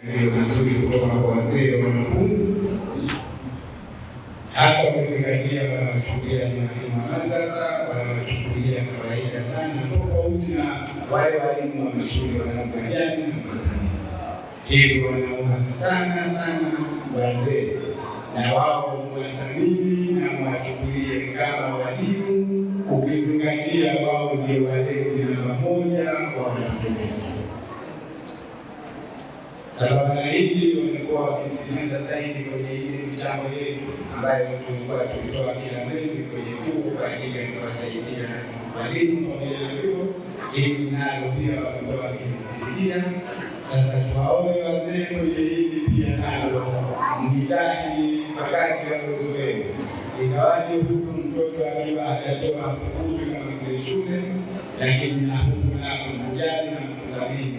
mazuri kutoka kwa wazee wa wanafunzi, hasa kuzingatia wanaochukulia ni walimu wa madrasa, wanaochukulia kawaida sana, tofauti na wale walimu wa mashule wanazojali. Hivyo wanaomba sana wazee na wao wathamini na wachukulie kama walimu, ukizingatia wao ndio walezi namba moja kwa watoto wetu. Sababu na hili wamekuwa wakisisitiza zaidi kwenye ile michango yetu ambayo tulikuwa tukitoa kila mwezi kwenye chuo kwa ajili ya kuwasaidia walimu pamoja na vyuo, ili nalo pia wamekuwa wakisisitiza. Sasa tuwaombe wazee kwenye hili pia nalo mjitahidi wakati wa uwezo wenu, ingawaje huku mtoto akiwa hajatoa hafukuzwi kama kile shule, lakini na huku na kujali na kudhamini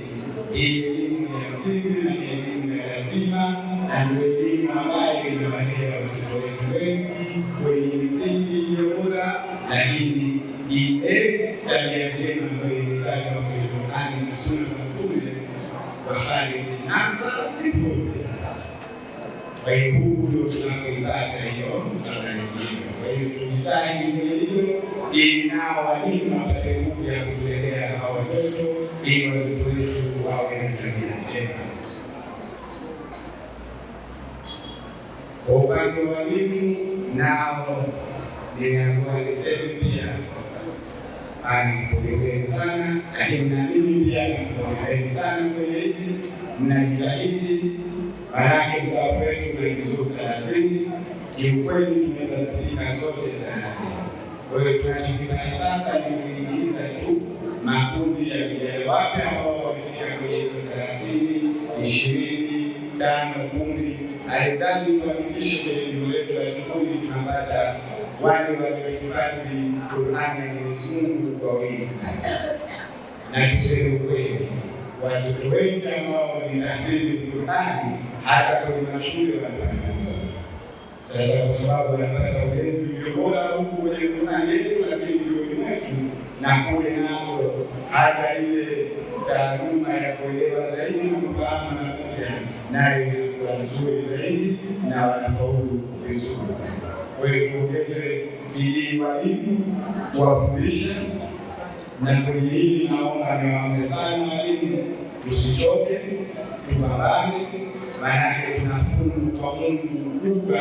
hii elimu ya msingi na elimu ya lazima, na ndio elimu ambayo inawalea watoto wetu wengi kwenye misingi iliyo bora, lakini ile tabia njema ambayo imetajwa kwenye Qur'ani na Sunna za Mtume wa khaliqin nasa bikhuluqin hasan. Kwa hiyo huku ndio tunakoipata hiyo thamani nyingine. Kwa hiyo tujitahidi kwenye hilo, ili nao walimu wapate nguvu ya kutulelea hawa watoto, ili watoto wetu wawe na tabia njema. Kwa upande wa walimu nao ninaamua niseme pia nikupongezeni sana, lakini na mimi pia nikupongezeni sana kwenye hili, mnajitahidi. Maanake msaada wetu unaingizwa 30, kiukweli tumeweza kufika zote 30. Kwa hiyo tunachokifanya sasa ni kuingiza tu makundi ya vijana wapya ambao wamefika kwenye 30, 20, 5, 10. Haidhani tuhakikishe kwenye jimbo letu la Chukwudi tunapata wale waliohifadhi Qur'ani ya Mwenyezi Mungu kwa wingi sana. Na tuseme kweli, watoto wengi ambao wanahifadhi Qur'ani hata kwenye mashule wanafanya vizuri. Sasa kwa sababu wanapata ulezi ulio bora huku kwenye Qur'ani yetu, lakini vioni mwetu na kule nako hata ile taaluma ya kuelewa zaidi na kufahamu na kufia nayo inakuwa nzuri zaidi na wanafaulu vizuri. Kwa hiyo tuongeze bidii walimu kuwafundisha, na kwenye hili naomba niwaombe sana walimu, tusichoke, tupambane, maanake tuna fungu kwa Mungu kubwa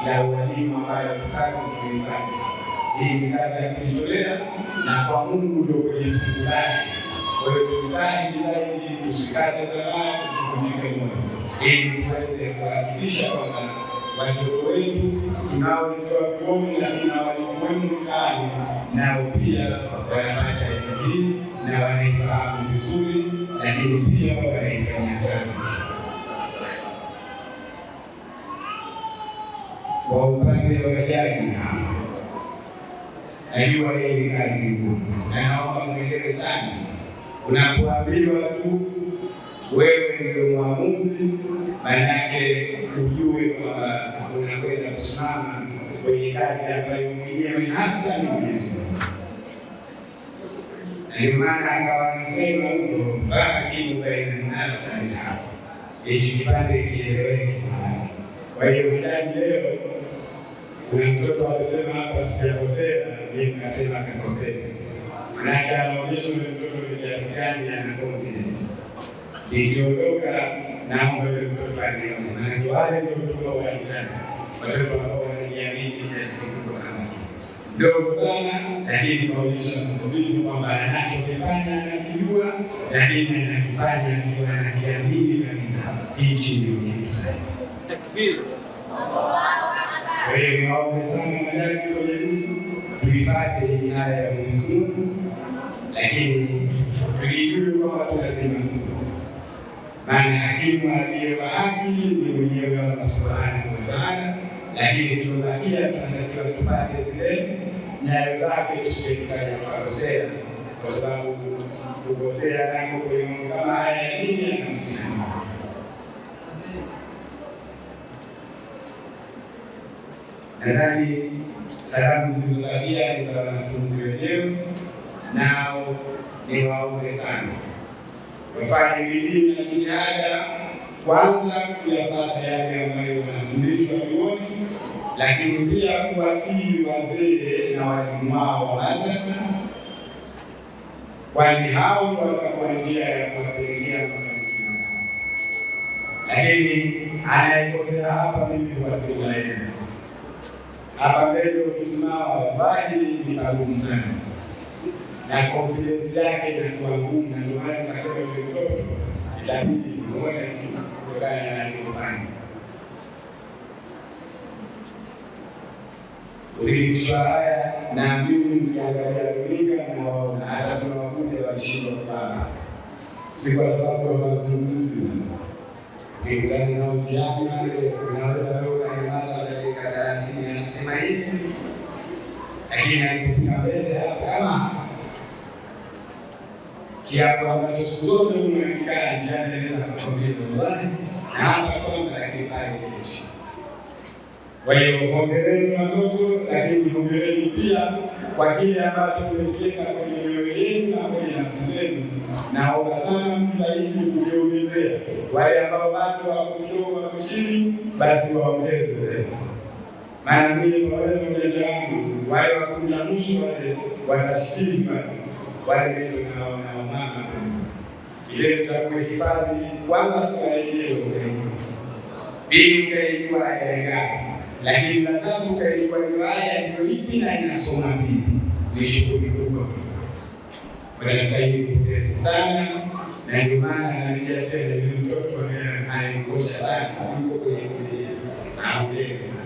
ya walimu ambayo kazi kuifanya. Hii ni kazi ya kujitolea na kwa Mungu ndio kwenye fungu lake. Kwa hiyo tujitahidi zaidi, tusikate tamaa, tusivunjike moyo, ili tuweze kuhakikisha kwamba watoto wetu tunaoitoa vyuoni na walimu mtaani nao pia wanapata elimu hii na wanaifahamu vizuri, lakini pia wanaifanyia kazi. Kwa upande wa majaji najua hii ni kazi ngumu, na naomba mwelewe sana. Unapoambiwa tu wewe ndio mwamuzi, maanake ujue kwamba unakwenda kusimama kwenye kazi ambayo mwenyewe hasa ni Mwenyezi Mungu. Ndio maana akawa anasema huko fahakimu baina nasa ni hapa, hichi kipande kieleweke mahali. Kwa hiyo mjaji leo, kuna mtoto alisema hapa sijakosea, mimi nikasema kakosea, maanake anaonyesha ule mtoto ni kiasi gani ana confidence. Nikiondoka naomba yule mtoto anione, maanake wale ndio tunaowaitana watoto ambao wanajiamini kiasi kikubwa kama ndogo sana, lakini kaonyesha msisitizo kwamba anachokifanya anakijua, lakini anakifanya akiwa anakiamini kabisa. Hichi ndio kitu sahihi. Takbir. Kwa hiyo niwaombe sana majaji kwenye hili, tuifuate hii aya ya Mwenyezi Mungu, lakini tulijue kwamba tunalima. Maana hakimu aliye wa haki ni mwenyewe Allah Subhanahu wa Ta'ala, lakini tunabakia tunatakiwa tupate zile nyayo zake, tusijikanya kukosea, kwa sababu kukosea nako kwenye mambo kama haya ya dini na mtihani. Nadhani salamu zilizobakia ni za wanafunzi wenyewe, nao niwaombe sana wafanye bidii na jitihada kwanza kuyafuata yale ambayo wanafundishwa vyuoni, lakini pia kuwatii wazee na walimu wao wa madrasa, kwani hao ndio watakuwa njia ya kuwapelekea mafanikio yao. Lakini anayekosea hapa mimi huwasema elimu hapa mbele ukisimama bali ni magumu sana, na confidence yake inakuwa ngumu, na ndio maana nikasema yule mtoto itabidi muone kutokana na aliyofanya. Usikitisha haya na mimi nikiangalia runinga na waona hata kuna wafundi walishindwa kupaa, si kwa sababu ya mazungumzo. Nikutana nao njiani wale, unaweza leo ukanyamaza dakika 30 anasema hivi, lakini alipofika mbele hapa kama kiapo ambacho siku zote umekikaa njiani anaweza kukwambia wallahi na hapa kwamba lakini pale kesho. Kwa hiyo hongereni watoto, lakini hongereni pia kwa kile ambacho mmekiweka kwenye mioyo yenu na kwenye nafsi zenu. Naomba sana mjitahidi kujiongezea. Wale ambao bado wako kidogo wako chini, basi waongeze. Maana mimi pamoja na ujanja wangu, wale wako na nusu wale watashiriki wale ndio na mama. Ile tutakuhifadhi kwanza swala hilo. Ili ukaijua haya, lakini nataka ukaijua haya ndio ipi na inasoma vipi. Ni shughuli kubwa. Wanastahili kupongeza sana, na ndio maana analia tena yule mtoto anayekosha sana, yuko kwenye aongeze sana.